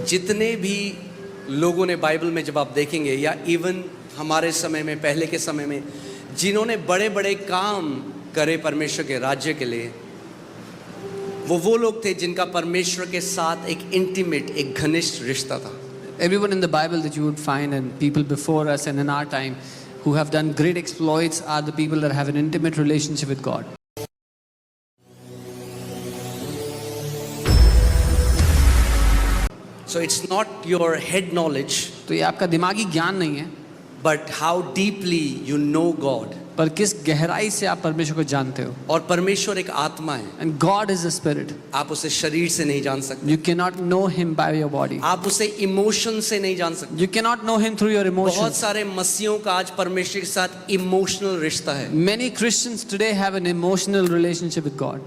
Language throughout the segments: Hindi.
जितने भी लोगों ने बाइबल में जब आप देखेंगे या इवन हमारे समय में, पहले के समय में, जिन्होंने बड़े बड़े काम करे परमेश्वर के राज्य के लिए, वो लोग थे जिनका परमेश्वर के साथ एक इंटीमेट, एक घनिष्ठ रिश्ता था. Everyone in the Bible that you would find, and people before us and in our time who have done great exploits, are the people that have an intimate relationship with God. So it's not your head knowledge, तो ये आपका दिमागी ज्ञान नहीं है, but how deeply you know God. पर किस गहराई से आप परमेश्वर को जानते हो. और परमेश्वर एक आत्मा है. And God is a spirit. आप उसे शरीर से नहीं जान सकते. You cannot know him by your body. आप उसे इमोशन से नहीं जान सकते. You cannot know him through your emotions. बहुत सारे मसीहों का आज परमेश्वर के साथ इमोशनल रिश्ता है. Many Christians today have an emotional relationship with God.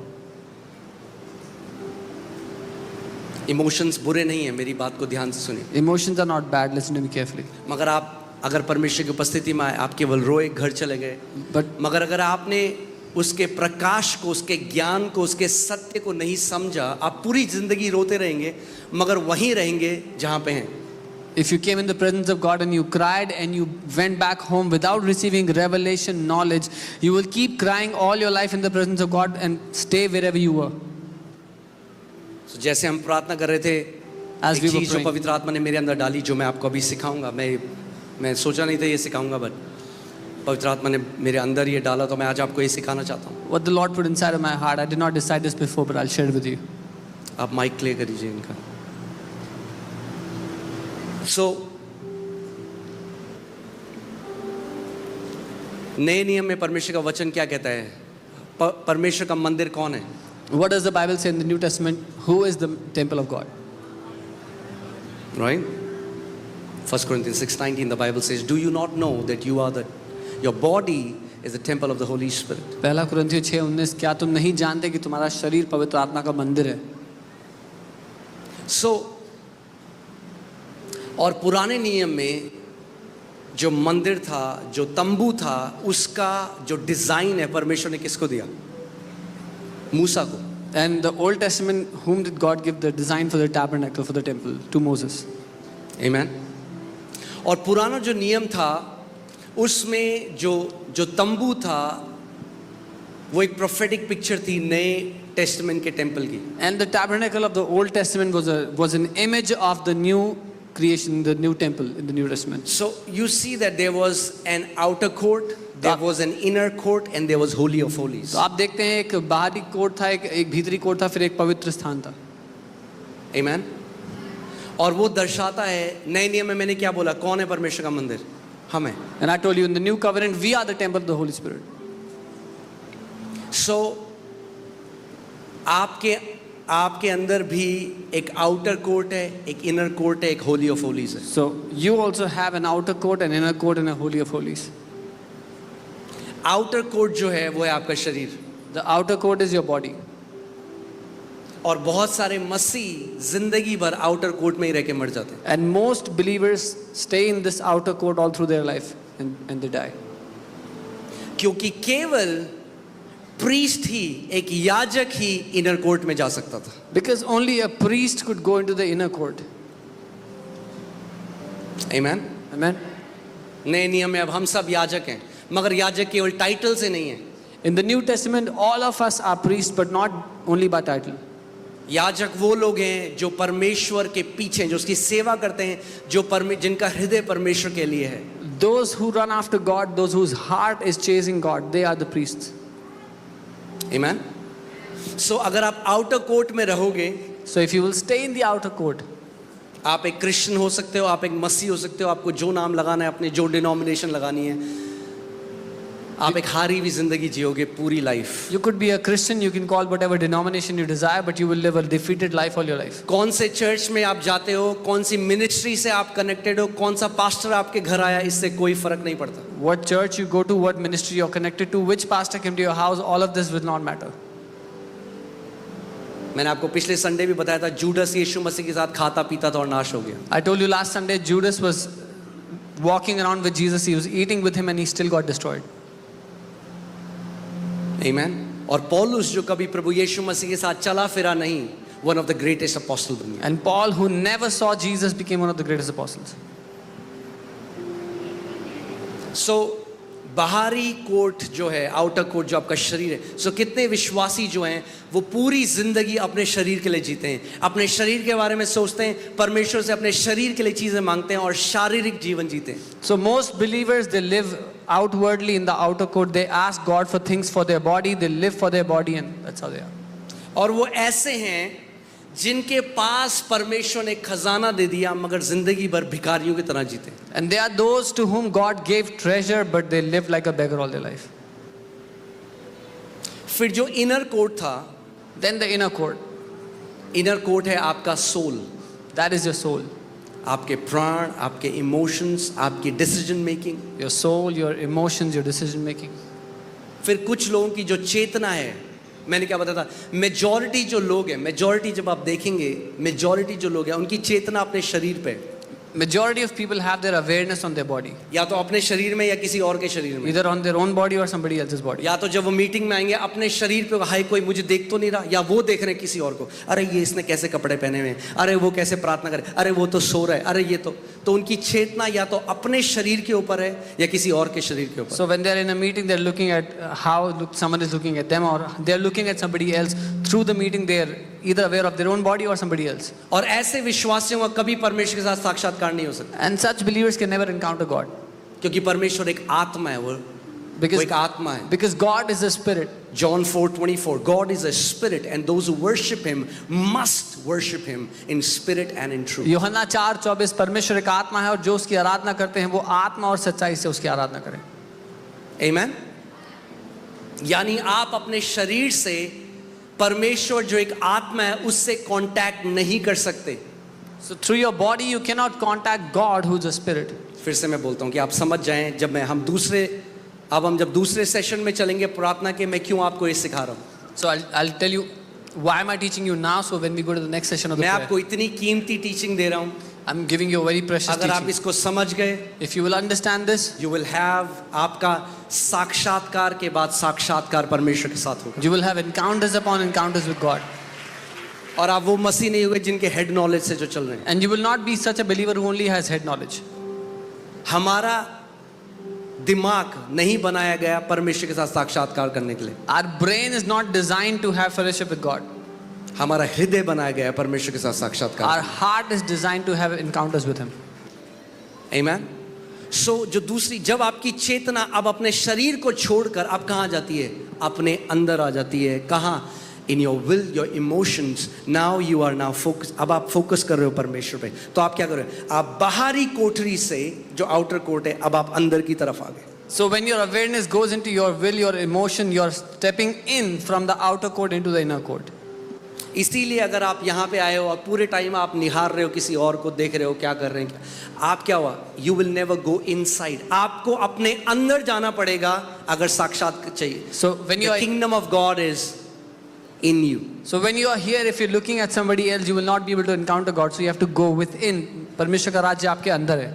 Emotions बुरे नहीं है, मेरी बात को ध्यान से सुनिए. Emotions are not bad. Listen to me carefully. मगर आप अगर परमेश्वर की उपस्थिति में आए, आप केवल रोए, घर चले गए. मगर अगर आपने उसके प्रकाश को, उसके ज्ञान को, उसके सत्य को नहीं समझा, आप पूरी जिंदगी रोते रहेंगे, मगर वहीं रहेंगे जहां पे हैं. If you came in the presence of God and you cried and you went back home without receiving revelation knowledge, you will keep crying all your life in the presence of God and stay wherever you were. So, जैसे हम प्रार्थना कर रहे थे, As we एक were चीज जो praying, पवित्र आत्मा ने मेरे अंदर डाली, जो मैं आपको अभी सिखाऊंगा. मैं सोचा नहीं था ये सिखाऊंगा, बट पवित्र आत्मा ने मेरे अंदर ये डाला, तो मैं आज आपको ये सिखाना चाहता हूँ. what the Lord put inside of my heart, I did not decide this before, but I'll share it with you. आप माइक क्लियर करिए इनका. सो नए नियम में परमेश्वर का वचन क्या कहता है? परमेश्वर का मंदिर कौन है? What does the Bible say in the New Testament? Who is the temple of God? Right? 1 Corinthians 6:19, the Bible says, do you not know that your body is the temple of the Holy Spirit? पहला कुरिन्थियों 6:19, क्या तुम नहीं जानते कि तुम्हारा शरीर पवित्र आत्मा का मंदिर है? So, और पुराने नियम में जो मंदिर था, जो तंबू था, उसका जो डिजाइन है परमेश्वर ने किसको दिया? मूसा को. And the Old Testament, whom did God give the design for the tabernacle, for the temple? To Moses. Amen. और पुराना जो नियम था, उसमें जो तंबू था, वो एक प्रोफेटिक पिक्चर थी नए टेस्टामेंट के टेंपल की. And the tabernacle of the Old Testament was an image of the new creation, the new temple in the New Testament. So you see that there was an outer court, there was an inner court, and there was holy of holies. तो आप देखते हैं एक बाहरी कोर्ट था, एक भीतरी कोर्ट था, फिर एक पवित्र स्थान था. Amen. और वो दर्शाता है, नए नियम में मैंने क्या बोला, कौन है परमेश्वर का मंदिर? हम हैं. And I told you in the new covenant we are the temple of the Holy Spirit. So आपके अंदर भी एक आउटर कोर्ट है, एक इनर कोर्ट है, एक होली ऑफ होलीज है. So you also have an outer court, an inner court, and a holy of holies. Outer court जो है वो है आपका शरीर. The outer court is your body. और बहुत सारे मसीह जिंदगी भर आउटर कोर्ट में ही रह के मर जाते हैं. And most believers stay in this outer court all through their life and they die. क्योंकि केवल प्रीस्ट ही, एक याजक ही इनर कोर्ट में जा सकता था. Because only a priest could go into the inner court. Amen. Amen. नए नियम में अब हम सब याजक हैं, मगर याजक केवल टाइटल से नहीं है. In the New Testament, all of us are priests, but not only by title. याजक वो लोग हैं जो परमेश्वर के पीछे, जो उसकी सेवा करते हैं, जिनका हृदय परमेश्वर के लिए है. Those who run after God, those whose heart is chasing God, they are the priests. Amen. So अगर आप आउटर कोर्ट में रहोगे, So if you will stay in the outer court, आप एक क्रिश्चियन हो सकते हो, आप एक मसीह हो सकते हो, आपको जो नाम लगाना है, अपनी जो डिनोमिनेशन लगानी है, आप एक हारी हुई जिंदगी जियोगे पूरी life. you could be a Christian, you can call whatever denomination you desire, but you will live a defeated life all your life. कौन से चर्च में आप जाते हो, कौन सी मिनिस्ट्री से आप कनेक्टेड हो, कौन सा पास्टर आपके घर आया, इससे कोई फर्क नहीं पड़ता. What church you go to, what ministry you're connected to, which pastor came to your house, all of this will not matter. मैंने आपको पिछले संडे भी बताया था, जूडस यीशु मसीह के साथ खाता पीता था और नाश हो गया. I told you last Sunday, Judas was walking around with Jesus, he was eating with him and he still got destroyed. Amen. और पौलुस जो कभी प्रभु यीशु मसीह के साथ चला फिरा नहीं, one of the greatest apostles बन गया. And Paul, who never saw Jesus, became one of the greatest apostles. So बाहरी कोट जो है, आउटर कोट जो आपका शरीर है, सो कितने विश्वासी जो हैं वो पूरी जिंदगी अपने शरीर के लिए जीते हैं, अपने शरीर के बारे में सोचते हैं, परमेश्वर से अपने शरीर के लिए चीजें मांगते हैं और शारीरिक जीवन जीते हैं. So most believers, they live outwardly in the outer court. They ask God for things for their body. They live for their body, and that's how they are. और वो ऐसे हैं जिनके पास परमेश्वर ने खजाना दे दिया मगर जिंदगी भर भिखारियों की तरह जीते. And they are those to whom God gave treasure, but they live like a beggar all their life. फिर जो इनर कोर्ट था, Then the inner court, inner court है आपका soul, that is your soul. आपके प्राण, आपके इमोशंस, आपकी decision making. Your soul, your emotions, your decision making. फिर कुछ लोगों की जो चेतना है, मैंने क्या बताया था, मेजॉरिटी जो लोग हैं, मेजॉरिटी जब आप देखेंगे, मेजॉरिटी जो लोग हैं उनकी चेतना अपने शरीर पे, Majority of people have their awareness on their body, या तो अपने शरीर में या किसी और के शरीर में. either on their own body or somebody else's body. या तो जब वो मीटिंग में आएंगे अपने शरीर पे, हाय कोई मुझे देख तो नहीं रहा, या वो देख रहे हैं किसी और को, अरे ये इसने कैसे कपड़े पहने हुए हैं, अरे वो कैसे प्रार्थना करे, अरे वो तो सो रहा है, अरे ये तो उनकी चेतना या तो अपने शरीर के ऊपर है या किसी और के शरीर के ऊपर. So when they're in a meeting, they're looking at someone is looking at them, or they're looking at somebody else. Through the meeting, they're either aware of their own body or somebody else. और ऐसे विश्वासियों का कभी परमेश्वर के साथ साक्षात्कार नहीं हो सकता, And such believers can never encounter God. क्योंकि परमेश्वर एक आत्मा है, वो Because, एक आत्मा है. because God is a spirit. John 4:24, God is a spirit and those who worship him must worship him in spirit and in truth. यूहन्ना 4:24, परमेश्वर एक आत्मा है और जो उसकी आराधना करते हैं वो आत्मा और सच्चाई से उसकी आराधना करें. Amen. यानी आप अपने शरीर से परमेश्वर जो एक आत्मा है उससे कांटेक्ट नहीं कर सकते. So through your body you cannot contact God, who's a spirit. फिर से मैं बोलता हूँ कि आप समझ जाएं, हम जब दूसरे सेशन में चलेंगे प्रार्थना के, मैं क्यों आपको ये सिखा रहा हूँ. So I'll tell you why am I teaching you now. So when we go to the next session of the मैं prayer, आपको इतनी कीमती टीचिंग दे रहा हूँ. I'm giving you a very precious अगर आप teaching. इसको समझ गए, If you will understand this, you will have, आपका साक्षात्कार के बाद साक्षात्कार परमेश्वर के साथ होगा. you will have encounters upon encounters with God. और आप वो मसीह नहीं हुए जिनके हेड नॉलेज से जो चल रहे हैं. And you will not be such a believer who only has head knowledge. हमारा दिमाग नहीं बनाया गया परमेश्वर के साथ साक्षात्कार करने के लिए. Our brain is not designed to have fellowship with God. हमारा हृदय बनाया गया है परमेश्वर के साथ साक्षात्कार. Our heart is designed to have encounters with Him. Amen. So जो दूसरी, जब आपकी चेतना अब अपने शरीर को छोड़कर अब कहाँ जाती है, अपने अंदर आ जाती है. कहाँ? In your will, your emotions. Now you are now focused. अब आप फोकस कर रहे हो परमेश्वर पे. तो आप क्या कर रहे हो? आप बाहरी कोठरी से जो आउटर कोर्ट है, अब आप अंदर की तरफ आ गए. So when your awareness goes into your will, your emotion, you are stepping in from the outer court into the inner court. इसीलिए अगर आप यहाँ पे आए हो और पूरे टाइम आप निहार रहे हो, किसी और को देख रहे हो क्या कर रहे हैं, आप क्या हुआ, you will never go inside. आपको अपने अंदर जाना पड़ेगा अगर साक्षात चाहिए. So when you The are kingdom of God is in you. So when you are here, if you're looking at somebody else, you will not be able to encounter God. So you have to go within. परमेश्वर का राज्य आपके अंदर है.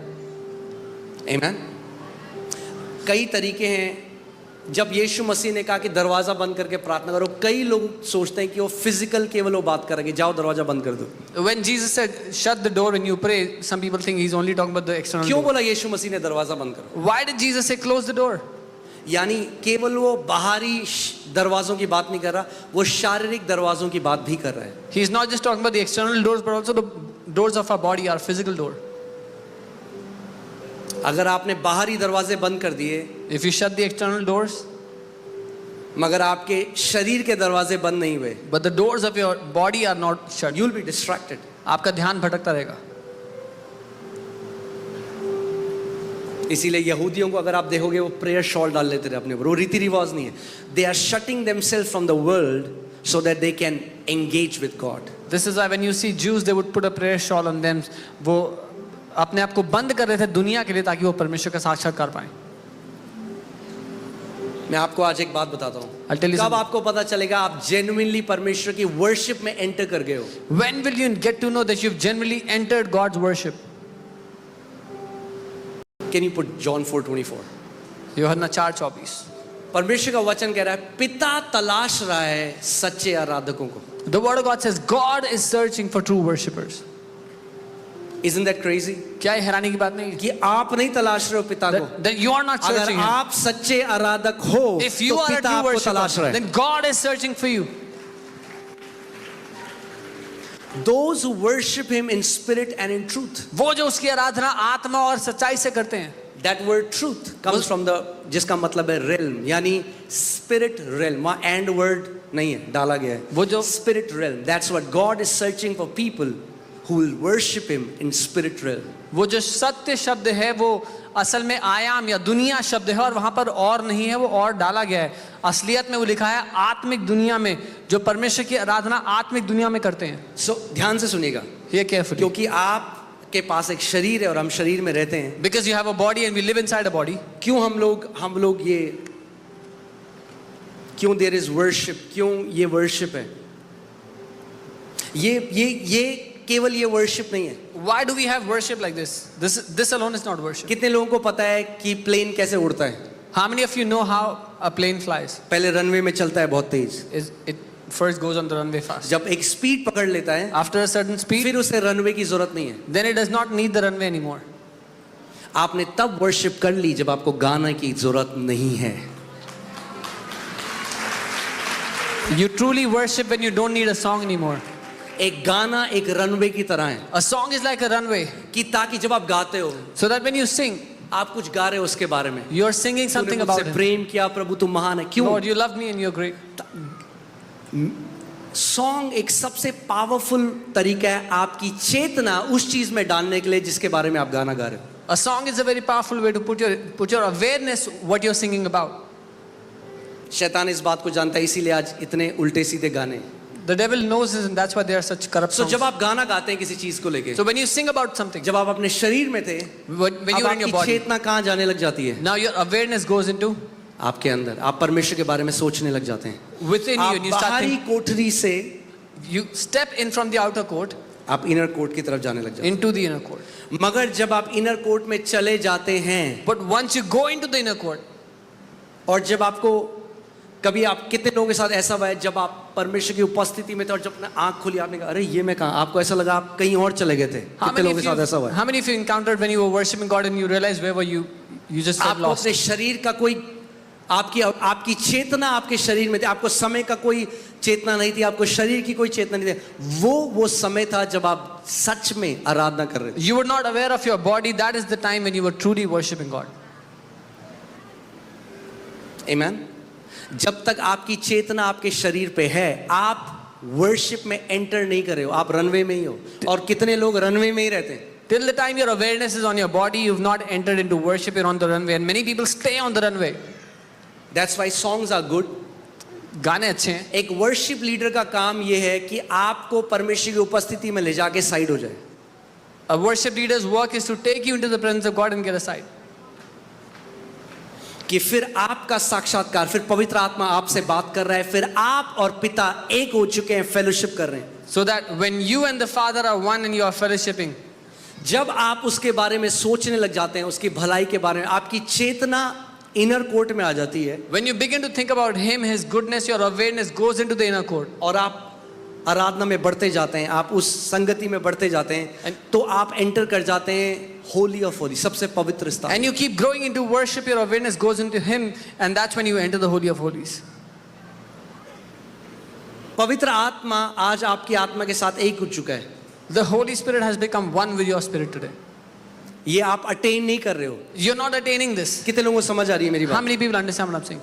Amen. कई तरीके हैं. जब यीशु मसीह ने कहा कि दरवाजा बंद करके प्रार्थना करो, कई लोग सोचते हैं कि वो फिजिकल केवल वो बात करेंगे, जाओ दरवाजा बंद कर दो. When Jesus said, "Shut the door when you pray," some people think He's only talking about the external क्यों door. बोला यीशु मसीह ने दरवाजा बंद करो? Why did Jesus say, "Close the door"? यानी केवल वो बाहरी दरवाजों की बात नहीं कर रहा, वो शारीरिक दरवाजों की बात भी कर रहा है. He's not just talking about the external doors, but also the doors of our body, our physical door. अगर आपने बाहरी दरवाजे बंद कर दिए If you shut the external doors, मगर आपके शरीर के दरवाजे बंद नहीं हुए, but the doors of your body are not shut, you will be distracted. आपका ध्यान भटकता रहेगा. इसीलिए यहूदियों को अगर आप देखोगे वो प्रेयर शॉल डाल लेते थे अपने ऊपर. वो रीति रिवाज नहीं है. They are shutting themselves from the world so that they can engage with God. This is why when you see Jews, they would put a prayer shawl on them. वो अपने आप को बंद कर रहे थे दुनिया के लिए ताकि वो परमेश्वर का साक्षात्कार पाएं. मैं आपको आज एक बात बताता हूँ. I'll tell you कब something. आपको पता चलेगा आप जेन्युइनली परमेश्वर की वर्शिप में एंटर कर गए हो? When will you get to know that you've genuinely entered God's worship? Can you put John 4:24? यूहन्ना 4:24. परमेश्वर का वचन कह रहा है पिता तलाश रहा है सच्चे आराधकों को. The word of God says God is searching for true worshippers. Isn't that crazy? क्या ये हैरानी की बात नहीं है? कि आप नहीं तलाश रहे हो पिता को. Then you are not अगर searching him. आप सच्चे आराधक हो If you तो are a पिता true आपको तलाश रहा worshipper, है. then God is searching for you. Those who worship him in spirit and in truth. वो जो उसकी आराधना आत्मा और सच्चाई से करते हैं. That word truth comes from the जिसका मतलब है realm यानी spirit realm. वहाँ and word नहीं है डाला गया है. वो जो spirit realm. That's what God is searching for people who will worship him in spirit realm. वो जो सत्य शब्द है वो असल में आयाम या दुनिया शब्द है और वहां पर और नहीं है, वो और डाला गया है. असलियत में वो लिखा है आत्मिक दुनिया में, जो परमेश्वर की आराधना आत्मिक दुनिया में करते हैं. So ध्यान से सुनिएगा. ये केयरफुली. क्योंकि आपके पास एक शरीर है और हम शरीर में रहते हैं. Because you have a body and we live inside a body. क्यों हम लोग ये क्यों there is worship, क्यों ये worship है? ये केवल ये worship नहीं है. Why do we have worship like this? This alone is not worship. कितने लोगों को पता है कि प्लेन कैसे उड़ता है? How many of you know how a plane flies? पहले रनवे में चलता है बहुत तेज. It first goes on the runway fast. जब एक स्पीड पकड़ लेता है After a certain speed, फिर उसे रनवे की जरूरत नहीं है. then it does not need the runway anymore. आपने तब वर्शिप कर ली जब आपको गाना की जरूरत नहीं है. You truly worship when you don't need a song anymore. एक गाना एक रनवे की तरह है A song is like a runway, कि ताकि जब आप गाते हो so that when you sing, आप कुछ गा रहे हो उसके बारे में. you are singing something तूने about मुझसे Him. प्रेम किया प्रभु तुम महान है. क्यों? Lord, you love me and you're great. Song एक सबसे पावरफुल तरीका है आपकी चेतना उस चीज में डालने के लिए जिसके बारे में आप गाना गा रहे हो. A song is a very powerful way to put your awareness what you're singing about. शैतान इस बात को जानता है, इसीलिए आज इतने उल्टे सीधे गाने. The devil knows this, and that's why there are such corrupt So songs. जब आप गाना गाते हैं किसी चीज को लेके, So when you sing about something, जब आप अपने शरीर में थे, when अब you are in your आपकी body, चेतना कहाँ जाने लग जाती है? now your awareness goes into आपके अंदर. आप परमेश्वर के बारे में सोचने लग जाते हैं. within you, आप and you start बाहरी thinking. कोठरी से You step in from the outer court आप इनर कोर्ट की तरफ जाने लग जाते into the inner court. हैं. मगर जब आप इनर कोर्ट में चले जाते हैं But once you go into the inner court, और जब आपको कभी आप कितने लोगों के साथ ऐसा हुआ है जब आप परमेश्वर की उपस्थिति में थे और जब अपने आंख खुली आपने कहा अरे ये मैं कहाँ, आपको ऐसा लगा आप कहीं और चले गए थे. कितने लोगों के साथ ऐसा हुआ है? how many of you encountered when you were worshiping God and you realized where were you? You just felt आपको lost. अपने शरीर का कोई आपकी चेतना आपके शरीर में थी. आपको समय का कोई चेतना नहीं थी, आपको शरीर की कोई चेतना नहीं थी. वो समय था जब आप सच में आराधना कर रहे थे. You were not aware of your body. That is the time when you were truly worshiping God. Amen. जब तक आपकी चेतना आपके शरीर पे है आप वर्शिप में एंटर नहीं कर रहे हो, आप रनवे में ही हो. और कितने लोग रनवे में ही रहते हैं. Till the time your awareness is on your body, you've not entered into worship. You're on the runway, and many people stay on the runway. That's why songs are good. गाने अच्छे हैं. एक वर्शिप लीडर का काम ये है कि आपको परमेश्वर की उपस्थिति में ले जाके साइड हो जाए. A worship leader's work is to take you into the presence of God and get aside. कि फिर आपका साक्षात्कार, फिर पवित्र आत्मा आपसे बात कर रहा है, फिर आप और पिता एक हो चुके हैं, फेलोशिप कर रहे हैं. So that when you and the Father are one and you are fellowshipping, जब आप उसके बारे में सोचने लग जाते हैं, उसकी भलाई के बारे में, आपकी चेतना इनर कोर्ट में आ जाती है. when you begin to think about Him, His goodness, your awareness goes into the inner court. और आप आराधना में बढ़ते जाते हैं, आप उस संगति में बढ़ते जाते हैं, तो आप एंटर कर जाते हैं होली ऑफ होली, सबसे पवित्र स्थान. And you keep growing into worship, your awareness goes into Him, and that's when you enter the Holy of Holies. पवित्र आत्मा आज आपकी आत्मा के साथ एक हो चुका है. The Holy Spirit has become one with your spirit today. ये आप अटेन नहीं कर रहे हो. You're not attaining this. कितने लोगों को समझ आ रही है मेरी How बात? many people understand what I'm saying?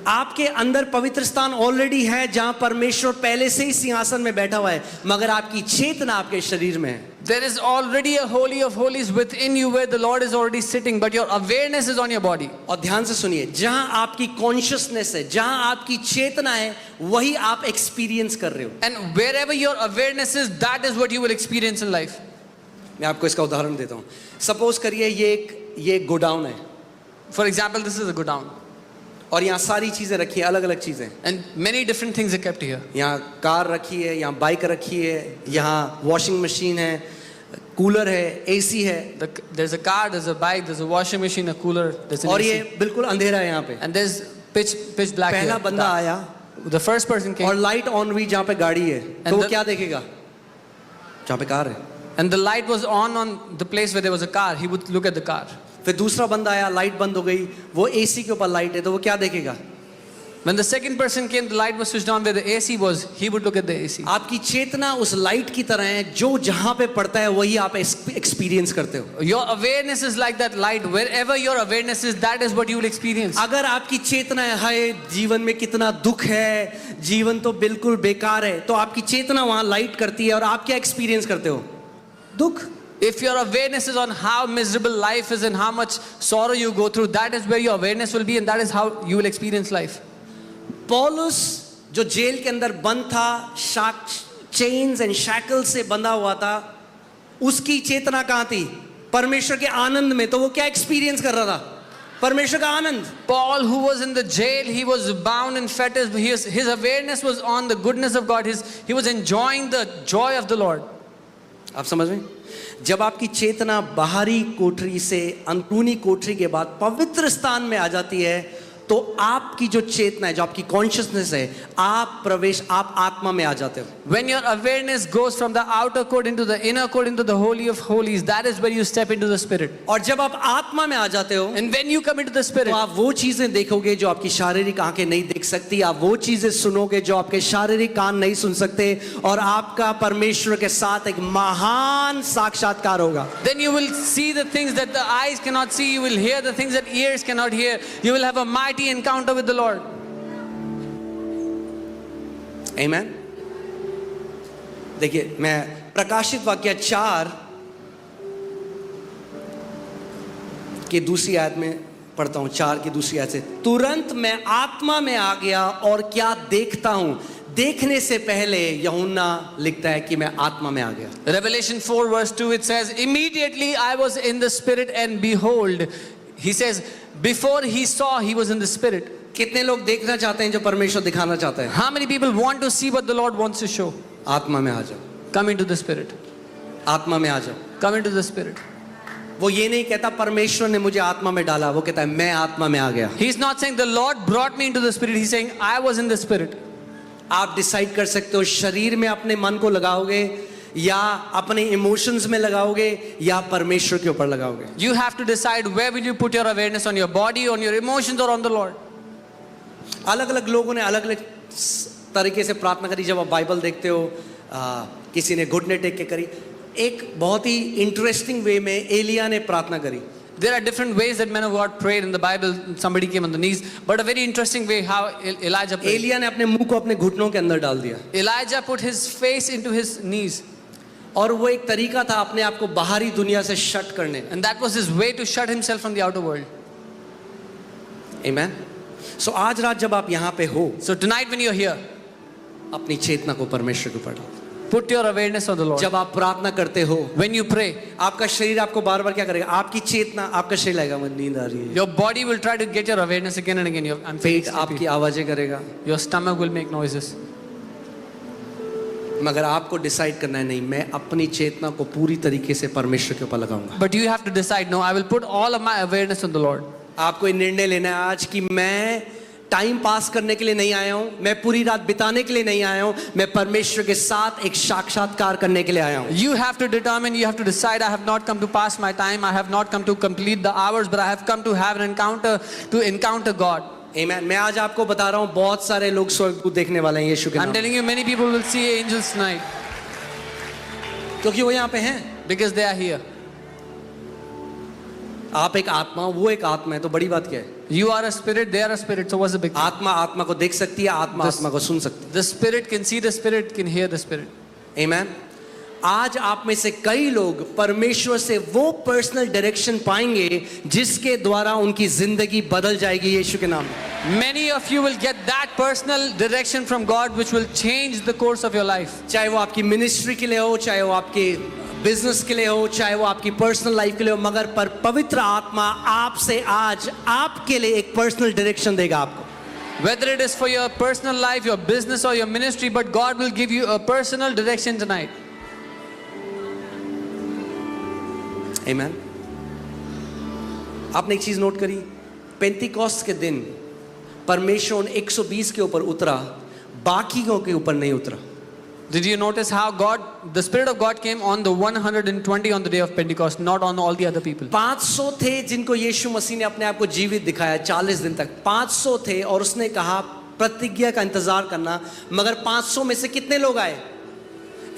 आपके अंदर पवित्र स्थान ऑलरेडी है जहां परमेश्वर पहले से ही सिंहासन में बैठा हुआ है, मगर आपकी चेतना आपके शरीर में है. There is already a Holy of Holies within you where the Lord is already sitting, but your awareness is on your body. और ध्यान से सुनिए, जहां आपकी कॉन्शियसनेस है, जहां आपकी चेतना है, वही आप एक्सपीरियंस कर रहे हो. And wherever your awareness is, that is what you will experience in life. मैं आपको इसका उदाहरण देता हूं. सपोज करिए ये एक गोडाउन है For example, this is a godown, और यहाँ सारी चीजें रखी है, अलग अलग चीजें. and many different things are kept here. यहाँ कार रखी है, यहाँ बाइक रखी है, यहाँ वॉशिंग मशीन है, कूलर है, एसी है, There's a car, there's a bike, there's a washing machine, a cooler, there's an और AC. ये बिल्कुल अंधेरा है यहाँ पे. And there's pitch black पहला here. बंदा आया The first person और came लाइट ऑन हुई जहाँ पे गाड़ी है, तो And वो the- क्या देखेगा? जहाँ पे कार है. and the light was on the place where there was a car. He would look at the car. फिर दूसरा बंदा आया, लाइट बंद हो गई, वो एसी के ऊपर लाइट है, तो वो क्या देखेगा? When the second person came, the light was switched on where the AC was. He would look at the AC. आपकी चेतना उस लाइट की तरह है, जो जहाँ पे पड़ता है वही आप एक्सपीरियंस करते हो. Your awareness is like that light. Wherever your awareness is, that is what you will experience. अगर आपकी चेतना है, हाय जीवन में कितना दुख है, जीवन तो बिल्कुल बेकार है, तो आपकी चेतना वहां लाइट करती है और आप क्या एक्सपीरियंस करते हो? दुख. If your awareness is on how miserable life is and how much sorrow you go through, that is where your awareness will be and that is how you will experience life. पौलुस जो जेल के अंदर बंद था, चेन्स एंड शैकल से बंधा हुआ था, उसकी चेतना कहां थी? परमेश्वर के आनंद में. तो वो क्या एक्सपीरियंस कर रहा था? परमेश्वर का आनंद. Paul, who was in the jail, he was bound in fetters. His awareness was on the goodness of God. He was enjoying the joy of the Lord. आप समझ में? जब आपकी चेतना बाहरी कोठरी से अंदरूनी कोठरी के बाद पवित्र स्थान में आ जाती है, तो आपकी जो चेतना है, जो आपकी कॉन्शियसनेस है, आप आत्मा में आ जाते हो. When your awareness goes from the outer court into the inner court into the holy of holies, that is where you step into the spirit. और जब आप आत्मा में आ जाते हो, And when you come into the तो spirit, आप वो चीजें देखोगे जो आपकी शारीरिक आंखें नहीं देख सकती. आप वो चीजें सुनोगे जो आपके शारीरिक कान नहीं सुन सकते, और आपका परमेश्वर के साथ एक महान साक्षात्कार होगा. then you will see the things that the eyes cannot see. You will hear the things that ears cannot hear. You will have a mighty encounter with the Lord. Amen. देखिए, मैं प्रकाशित वाक्य 4 की दूसरी आयत में पढ़ता हूं. 4 की दूसरी आयत से, तुरंत मैं आत्मा में आ गया और क्या देखता हूं. देखने से पहले यूहन्ना लिखता है कि मैं आत्मा में आ गया. Revelation 4 verse 2, it says, immediately I was in the spirit and behold, he says, before he saw, he was in the spirit. कितने लोग देखना चाहते हैं जो परमेश्वर दिखाना चाहता है? How many people want to see what the Lord wants to show? आत्मा में आ जाओ. Come into the spirit. आत्मा में आ जाओ. Come into the spirit. वो ये नहीं कहता परमेश्वर ने मुझे आत्मा में डाला, वो कहता है मैं आत्मा में आ गया. He's not saying the Lord brought me into the spirit. He's saying I was in the spirit. आप डिसाइड कर सकते हो, शरीर में अपने मन को लगाओगे, या अपने इमोशंस में लगाओगे, या परमेश्वर के ऊपर लगाओगे. You have to decide where will you put your awareness, on your body, on your emotions, or on the Lord. अलग अलग लोगों ने अलग अलग तरीके से प्रार्थना करी. जब आप बाइबल देखते हो, किसी ने घुटने टेक के करी. एक बहुत ही इंटरेस्टिंग वे में एलिया ने प्रार्थना करी. There are different ways that men of God prayed in the Bible. Somebody came on the knees, but a very interesting way how Elijah prayed. Elia ने अपने मुंह को अपने घुटनों के अंदर डाल दिया, Elijah put his face into his knees, और वो एक तरीका था अपने आप को बाहरी दुनिया से शट करने. and that was his way to shut himself from the outer world. आमेन. सो आज रात जब आप यहाँ पे हो, So tonight when you're here, अपनी चेतना को परमेश्वर के ऊपर डालो. put your awareness on the Lord. जब आप प्रार्थना करते हो, When you pray, आपका शरीर आपको बार बार क्या करेगा? आपकी चेतना, आपका शरीर लगेगा मुझे नींद आ रही है, your body will try to get your awareness again and again. I'm feeling पेट आपकी sleepy. आवाजें करेगा. Your stomach will make noises. मगर आपको डिसाइड करना है, नहीं, मैं अपनी चेतना को पूरी तरीके से परमेश्वर के ऊपर लगाऊंगा. But you have to decide, no, I will put all of my awareness on the Lord. आपको ये निर्णय लेना है आज कि मैं टाइम पास करने के लिए नहीं आया हूं, मैं पूरी रात बिताने के लिए नहीं आया हूं, मैं परमेश्वर के साथ एक साक्षात्कार करने के लिए आया हूं. You have to determine, you have to decide, I have not come to pass my time, I have not come to complete the hours, but I have come to have an encounter, to encounter God. आमीन. मैं आज आपको बता रहा हूं, बहुत सारे लोग स्वर्गदूत देखने वाले हैं यीशु के I'm नाम, telling you, many people will see angels tonight क्योंकि वो यहाँ पे हैं. because they are here. आप एक आत्मा, वो एक आत्मा है, तो बड़ी बात क्या है? You are a spirit, they are a spirit, so what's the big thing? आत्मा आत्मा को देख सकती है, आत्मा आत्मा को सुन सकती The spirit can see the spirit, can hear the spirit. है. आमीन. आज आप में से कई लोग परमेश्वर से वो पर्सनल डायरेक्शन पाएंगे जिसके द्वारा उनकी जिंदगी बदल जाएगी यीशु के नाम में. Many of you will get that personal direction from God which will change the course of your life. चाहे वो आपकी मिनिस्ट्री के लिए हो, चाहे वो आपके बिजनेस के लिए हो, चाहे वो आपकी पर्सनल लाइफ के लिए हो, मगर पर पवित्र आत्मा आपसे आज आपके लिए एक पर्सनल डायरेक्शन देगा आपको. Whether it is for your personal life, your business or your ministry, but God will give you a personal direction tonight. आमीन। आपने एक चीज नोट करी, पेंटिकॉस्ट के दिन परमेश्वर उन 120 के ऊपर उतरा, बाकियों के ऊपर नहीं उतरा। Did you notice how the Spirit of God came on the 120 on the day of Pentecost, not on all the other people? 500 थे जिनको यीशु मसीह ने अपने आप को जीवित दिखाया 40 दिन तक। 500 थे और उसने कहा प्रतिज्ञा का इंतजार करना, मगर 500 में से कितने लोग आए?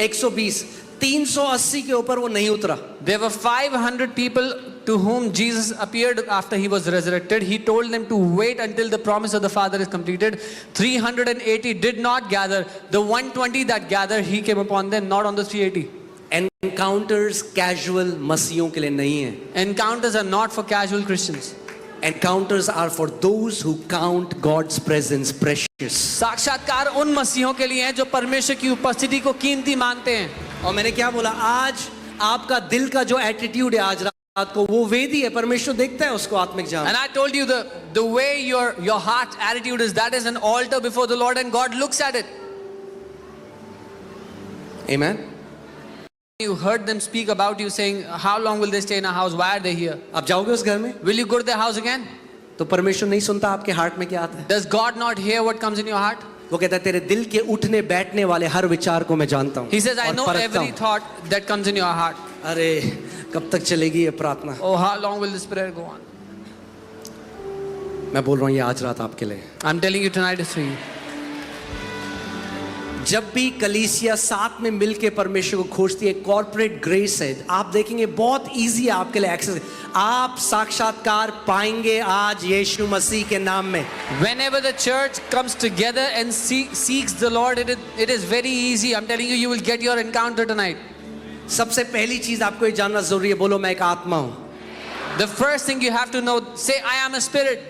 120। 380 के ऊपर वो नहीं उतरा। There were 500 people to whom Jesus appeared after he was resurrected. He told them to wait until the promise of the Father is completed. 380 did not gather. The 120 that gathered, he came upon them, not on the 380. Encounters casual मसीहों के लिए नहीं है। Encounters are not for casual Christians. Encounters are for those who count God's presence precious. साक्षात्कार उन मसीहों के लिए हैं जो परमेश्वर की उपस्थिति को कीमती मानते हैं। और मैंने क्या बोला, आज आपका दिल का जो एटीट्यूड है आज रात को, वो वेदी है, परमेश्वर देखता है उसको आत्मिक जान। And I told you the way your heart attitude is, that is an altar before the Lord, and God looks at it. Amen. You heard them speak about you saying, how long will they stay in a house? Why are they here? आप जाओगे उस घर में, Will you go to their house again? तो परमेश्वर नहीं सुनता आपके हार्ट में क्या आता है। Does God not hear what comes in your heart? वो कहता है तेरे दिल के उठने बैठने वाले हर विचार को मैं जानता हूँ। He says, I और know परखता every हूँ। thought that comes in your heart. अरे कब तक चलेगी ये प्रार्थना? Oh, how long will this prayer go on? मैं बोल रहा हूँ ये आज रात आपके लिए। I'm telling you tonight is for you. जब भी कलीसिया साथ में मिलके परमेश्वर को खोजती है, कॉर्पोरेट ग्रेस है, आप देखेंगे बहुत इजी है आपके लिए एक्सेस। आप साक्षात्कार पाएंगे आज यीशु मसीह के नाम में। Whenever the church comes together and seeks the Lord, it is very easy. I'm telling you, you will get your encounter tonight. सबसे पहली चीज आपको ये जानना जरूरी है, बोलो मैं एक आत्मा हूँ। The first thing you have to know, say, I am a spirit.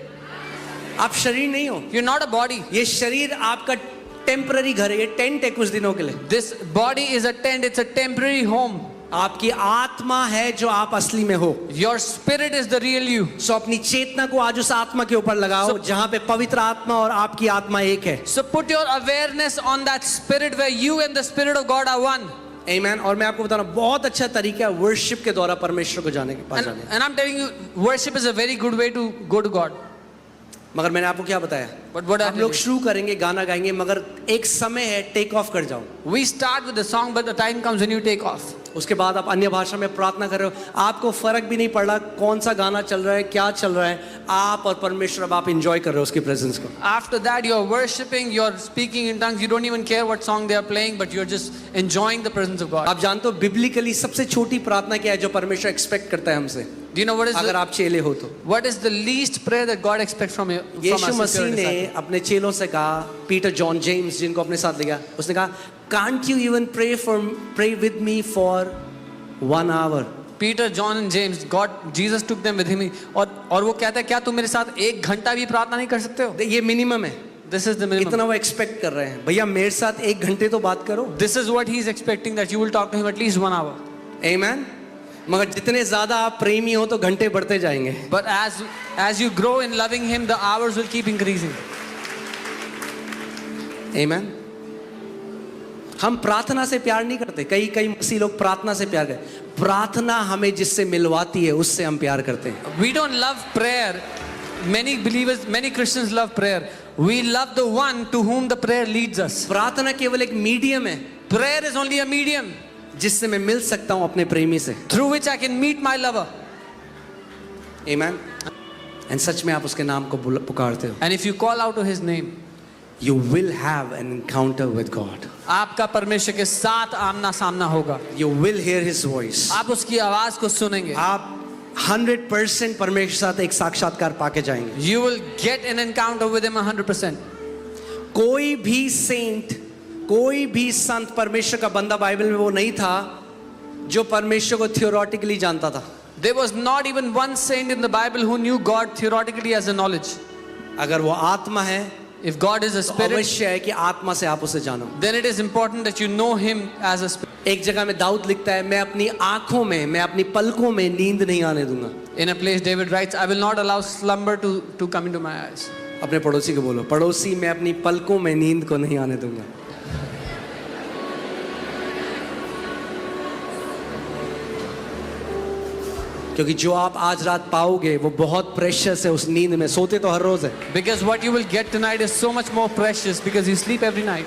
आप शरीर नहीं हो, You're not a body. ये शरीर आपका टेम्पररी घर है, ये टेंट है कुछ दिनों के लिए। This body is a tent, it's a temporary home. आपकी आत्मा है जो आप असली में हो। Your spirit is the real you. सो अपनी चेतना को आज उस आत्मा के ऊपर लगाओ जहां पे पवित्र आत्मा और आपकी आत्मा एक है। So put your awareness on that spirit where you and the Spirit of God are one. Amen। और मैं आपको बता रहा हूँ बहुत अच्छा तरीका है वर्शिप के द्वारा परमेश्वर को जाने के पास जाने का। And I'm telling you, worship is a very good way to go to God. मगर मैंने आपको क्या बताया, But what आप लोग शुरू करेंगे, गाना गाएंगे, मगर एक समय है टेक ऑफ कर जाओ। We start with the song, but the time comes when you take off. उसके बाद आप अन्य भाषा में प्रार्थना कर रहे हो, आपको फर्क भी नहीं पड़ रहा कौन सा गाना चल रहा है, क्या चल रहा है, आप और परमेश्वर अब आप एंजॉय कर रहे हो उसकी प्रेजेंस को। After that, you're worshiping, you're speaking in tongues. You don't even care what song they are playing, but you're just enjoying the presence of God. आप जानते हो बिब्लिकली सबसे छोटी प्रार्थना क्या है जो परमेश्वर एक्सपेक्ट करता है हमसे? Do you know अगर आप चेले हो तो what is the least prayer that God expects from you? यीशु मसीह ने अपने चेलों से कहा, पीटर जॉन जेम्स जिनको अपने साथ ले गया, उसने कहा can't you even pray with me for 1 hour? Peter, John and James, Jesus took them with him. और वो कहता है क्या तुम मेरे साथ 1 घंटा भी प्रार्थना नहीं कर सकते हो? ये मिनिमम है। This is the minimum. इतना वो एक्सपेक्ट कर रहे हैं, भैया मेरे साथ 1 घंटे तो बात करो। This is what he is expecting, that you will talk to him at least 1 hour. Amen। मगर जितने ज्यादा आप प्रेमी हो तो घंटे बढ़ते जाएंगे। But as you grow in loving him, the hours will keep increasing. Amen। हम प्रार्थना से प्यार नहीं करते, कई मसीह लोग प्रार्थना से प्यार करते, प्रार्थना हमें जिससे मिलवाती है उससे हम प्यार करते हैं। We don't love prayer. Many Christians love prayer. We love the one to whom the prayer leads us. प्रार्थना केवल एक मीडियम है Prayer is only a medium जिससे मैं मिल सकता हूं अपने प्रेमी से। through which I can meet my lover. Amen। And such में आप उसके नाम को पुकारते हो, And if you call out to his name, you will have an encounter with God। आपका परमेश्वर के साथ आमना सामना होगा। You will hear his voice। आप उसकी आवाज को सुनेंगे। आप 100% परमेश्वर के साथ एक साक्षात्कार पाके जाएंगे। You will get an encounter with him 100%. कोई भी सेंट, कोई भी संत, परमेश्वर का बंदा बाइबल में वो नहीं था जो परमेश्वर को थियोरेटिकली जानता था। There was not even one saint in the Bible who knew God theoretically as a knowledge. अगर वो आत्मा है, If God is a तो spirit, अवश्य है कि आत्मा से आप उसे जानो। then it is important that you know him as a spirit. एक जगह में दाऊद लिखता है, मैं अपनी आंखों में, मैं अपनी पलकों में नींद नहीं आने दूंगा। In a place David writes, I will not allow slumber to come into my eyes. अपने पड़ोसी को बोलो, पड़ोसी मैं अपनी पलकों में नींद को नहीं आने दूंगा। क्योंकि जो आप आज रात पाओगे वो बहुत प्रेशियस है उस नींद में, सोते तो हर रोज है। Because what you will get tonight is so much more precious because you sleep every night.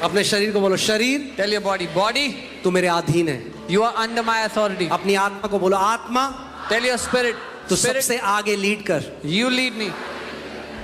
अपने शरीर को बोलो, शरीर Tell your body, body, तू मेरे अधीन है। you are under my authority. अपनी आत्मा को बोलो, आत्मा Tell your spirit, तू spirit, सबसे आगे लीड कर। you lead me.